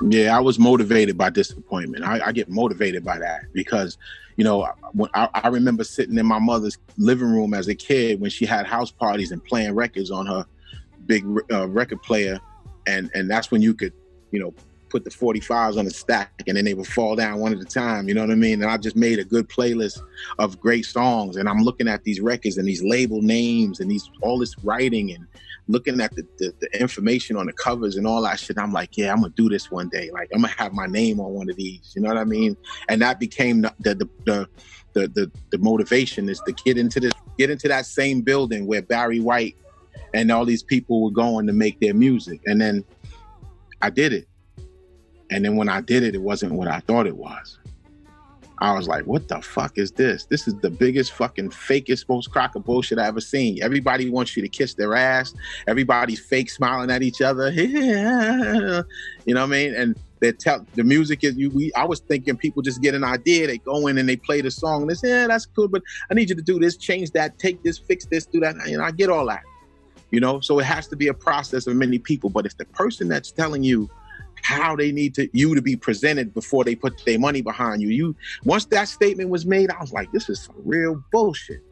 Yeah, I was motivated by disappointment. I get motivated by that because, you know, when I remember sitting in my mother's living room as a kid when she had house parties and playing records on her big record player, and that's when you could, you know, put the 45s on the stack and then they would fall down one at a time, you know what I mean? And I just made a good playlist of great songs, and I'm looking at these records and these label names and all this writing and looking at the information on the covers and all that shit. I'm like, yeah, I'm gonna do this one day. Like, I'm gonna have my name on one of these, you know what I mean? And that became the motivation, is to get into that same building where Barry White and all these people were going to make their music. And then I did it. And then when I did it, it wasn't what I thought it was. I was like, what the fuck is this? This is the biggest fucking fakest, most crock of bullshit I ever seen. Everybody wants you to kiss their ass. Everybody's fake smiling at each other. You know what I mean? And the music is, I was thinking people just get an idea. They go in and they play the song and they say, yeah, that's cool, but I need you to do this, change that, take this, fix this, do that. You know, I get all that. You know, so it has to be a process of many people. But it's the person that's telling you how they need you to be presented before they put their money behind you. Once that statement was made, I was like, this is some real bullshit.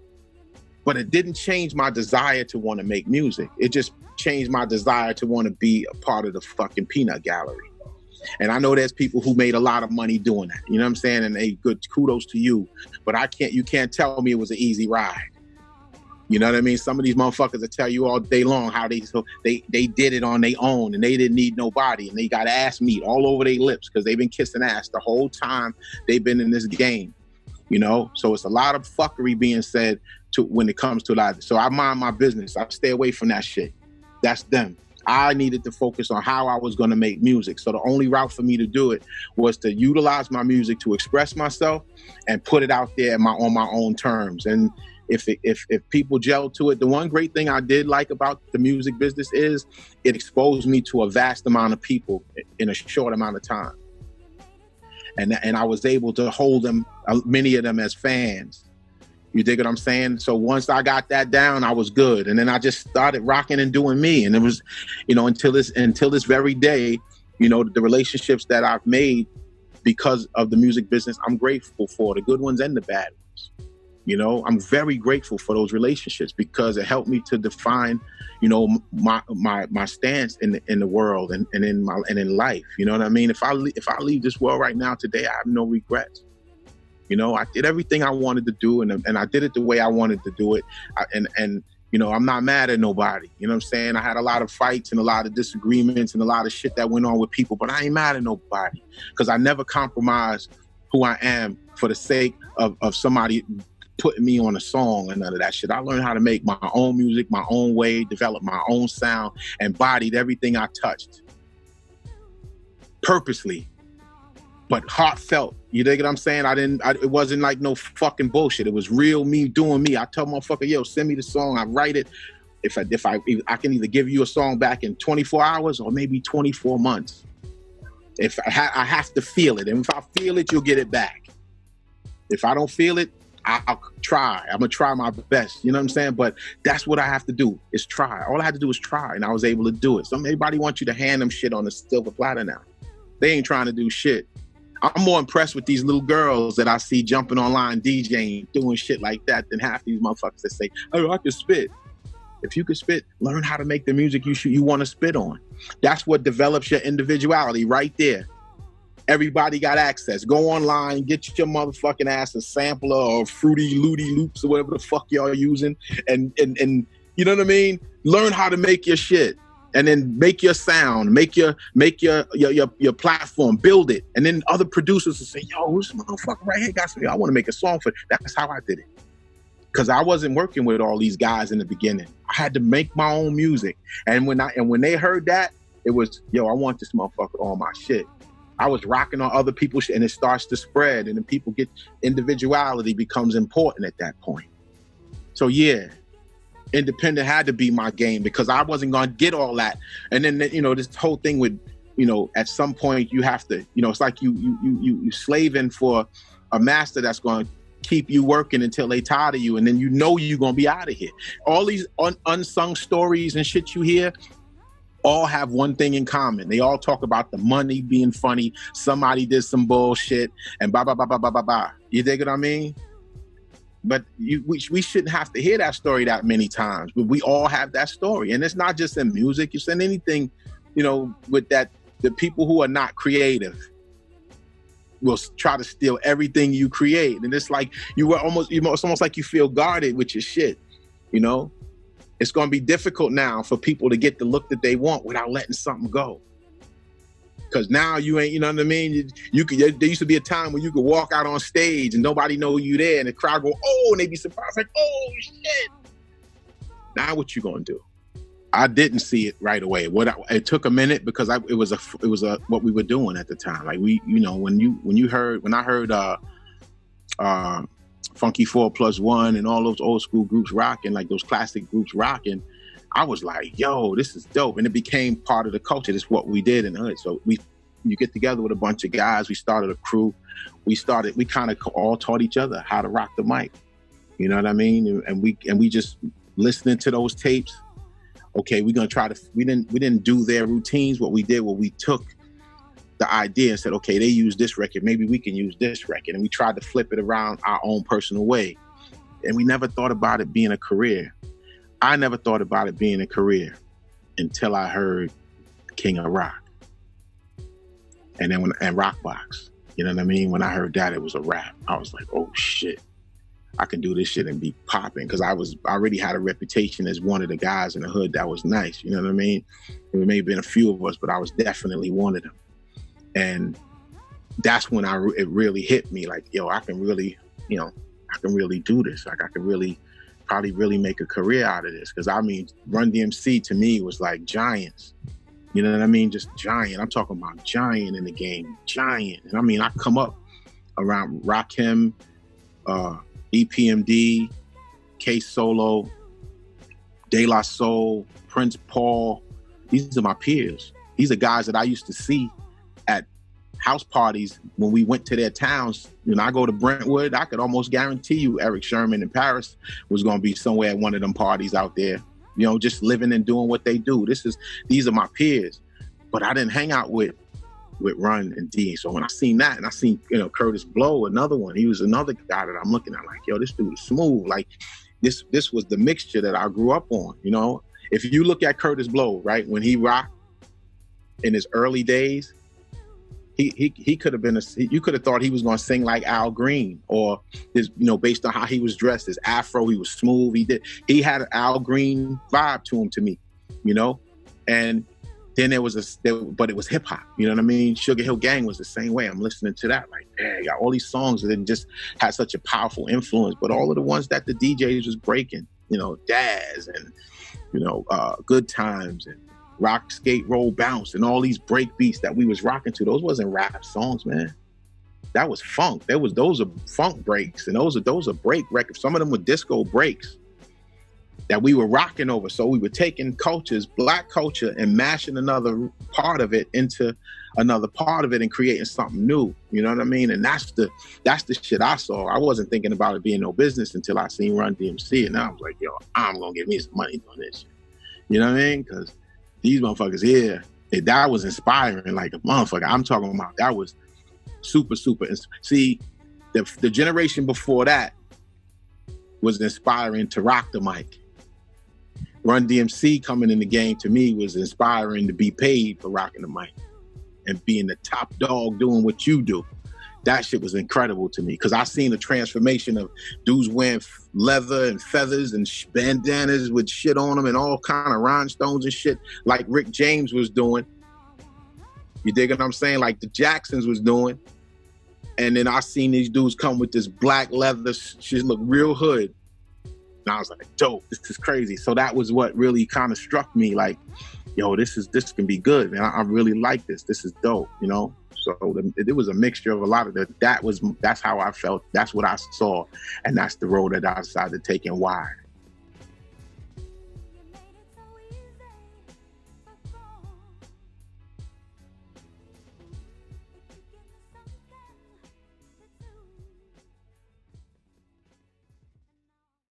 But it didn't change my desire to want to make music. It just changed my desire to want to be a part of the fucking peanut gallery. And I know there's people who made a lot of money doing that. You know what I'm saying? And hey, good kudos to you. But you can't tell me it was an easy ride. You know what I mean? Some of these motherfuckers will tell you all day long how they did it on their own and they didn't need nobody, and they got ass meat all over their lips because they've been kissing ass the whole time they've been in this game. You know, so it's a lot of fuckery being said when it comes to that. So I mind my business. I stay away from that shit. That's them. I needed to focus on how I was going to make music. So the only route for me to do it was to utilize my music to express myself and put it out there on my own terms. And if people gel to it, the one great thing I did like about the music business is it exposed me to a vast amount of people in a short amount of time. And I was able to hold them, many of them, as fans. You dig what I'm saying? So once I got that down, I was good. And then I just started rocking and doing me. And it was, you know, until this very day, you know, the relationships that I've made because of the music business, I'm grateful for, the good ones and the bad ones. You know, I'm very grateful for those relationships because it helped me to define, you know, my stance in the world and in life. You know what I mean? If I leave this world right now today, I have no regrets. You know, I did everything I wanted to do, and I did it the way I wanted to do it. And you know, I'm not mad at nobody. You know what I'm saying? I had a lot of fights and a lot of disagreements and a lot of shit that went on with people, but I ain't mad at nobody because I never compromised who I am for the sake of somebody putting me on a song and none of that shit. I learned how to make my own music, my own way, develop my own sound, and bodied everything I touched. Purposely, but heartfelt. You dig what I'm saying? It wasn't like no fucking bullshit. It was real me doing me. I tell motherfucker, yo, send me the song. I write it. If I can either give you a song back in 24 hours or maybe 24 months. If I have to feel it. And if I feel it, you'll get it back. If I don't feel it, I'll try. I'm going to try my best. You know what I'm saying? But that's what I have to do, is try. All I had to do was try, and I was able to do it. So everybody wants you to hand them shit on a silver platter now. They ain't trying to do shit. I'm more impressed with these little girls that I see jumping online, DJing, doing shit like that than half these motherfuckers that say, oh, I can spit. If you can spit, learn how to make the music you want to spit on. That's what develops your individuality right there. Everybody got access. Go online, get your motherfucking ass a sampler or Fruity Looty Loops or whatever the fuck y'all using, and you know what I mean? Learn how to make your shit, and then make your sound, make your platform, build it, and then other producers will say, "Yo, this motherfucker right here got something. I want to make a song for it." That's how I did it, because I wasn't working with all these guys in the beginning. I had to make my own music, and when they heard that, it was, "Yo, I want this motherfucker on my shit." I was rocking on other people's shit, and it starts to spread, and then people get, individuality becomes important at that point. So yeah, independent had to be my game because I wasn't going to get all that. And then, you know, this whole thing with, you know, at some point you have to, you know, it's like you slaving for a master that's going to keep you working until they tired of you, and then you know you're going to be out of here. All these unsung stories and shit you hear, all have one thing in common. They all talk about the money being funny. Somebody did some bullshit and blah, blah, blah, blah, blah, blah, blah. You dig what I mean? But we shouldn't have to hear that story that many times. But we all have that story. And it's not just in music. It's in anything, you know, with that, the people who are not creative will try to steal everything you create. And it's like, it's almost like you feel guarded with your shit, you know? It's going to be difficult now for people to get the look that they want without letting something go. Because now you ain't, you know what I mean? There used to be a time when you could walk out on stage and nobody know you there, and the crowd go, oh, and they be surprised, like, oh, shit. Now what you going to do? I didn't see it right away. It took a minute because it was what we were doing at the time. Like we, you know, when I heard Funky 4+1 and all those old school groups rocking, like those classic groups rocking, I was like, yo, this is dope. And it became part of the culture. This is what we did in the hood. So you get together with a bunch of guys. We started a crew. We kind of all taught each other how to rock the mic. You know what I mean? And we just listening to those tapes. Okay, we're gonna try to. We didn't do their routines. What we did, we took the idea and said, okay, they use this record. Maybe we can use this record. And we tried to flip it around our own personal way. And we never thought about it being a career. I never thought about it being a career until I heard King of Rock. And then and Rockbox. You know what I mean? When I heard that, it was a rap. I was like, oh shit, I can do this shit and be popping. Because I already had a reputation as one of the guys in the hood that was nice. You know what I mean? There may have been a few of us, but I was definitely one of them. And that's when it really hit me. Like, yo, I can really do this. Like, I can probably really make a career out of this. Because I mean, Run DMC to me was like giants. You know what I mean? Just giant. I'm talking about giant in the game. Giant. And I mean, I come up around Rakim, EPMD, K Solo, De La Soul, Prince Paul. These are my peers. These are guys that I used to see at house parties when we went to their towns. You know, I go to Brentwood, I could almost guarantee you Eric Sherman in Paris was going to be somewhere at one of them parties out there, you know, just living and doing what they do. These are my peers. But I didn't hang out with Run and D. So when I seen that, and I seen, you know, Curtis Blow, another one, he was another guy that I'm looking at like, yo, this dude is smooth. Like this was the mixture that I grew up on, you know? If you look at Curtis Blow, right, when he rocked in his early days, he could have been you could have thought he was going to sing like Al Green, or his, you know, based on how he was dressed, his afro, he was smooth. He had an Al Green vibe to him, to me, you know? And then but it was hip hop, you know what I mean? Sugar Hill Gang was the same way. I'm listening to that like, man, got all these songs that just had such a powerful influence, but all of the ones that the DJs was breaking, you know, Daz and, you know, Good Times and Rock, Skate, Roll, Bounce, and all these break beats that we was rocking to, those wasn't rap songs, man. That was funk. Those are funk breaks, and those are break records. Some of them were disco breaks that we were rocking over. So we were taking black culture, and mashing another part of it into another part of it and creating something new. You know what I mean? And that's the shit I saw. I wasn't thinking about it being no business until I seen Run DMC, and I was like, yo, I'm gonna get me some money doing this shit. You know what I mean? Because these motherfuckers here, that was inspiring like a motherfucker. I'm talking about that was super, super. See, the generation before that was inspiring to rock the mic. Run DMC coming in the game to me was inspiring to be paid for rocking the mic and being the top dog doing what you do. That shit was incredible to me because I seen the transformation of dudes wearing leather and feathers and bandanas with shit on them and all kind of rhinestones and shit like Rick James was doing. You dig what I'm saying? Like the Jacksons was doing. And then I seen these dudes come with this black leather shit, look real hood. And I was like, dope, this is crazy. So that was what really kind of struck me like, yo, this can be good, man. I really like this. This is dope, you know? So it was a mixture of a lot of that. That's how I felt. That's what I saw. And that's the road that I decided to take and why.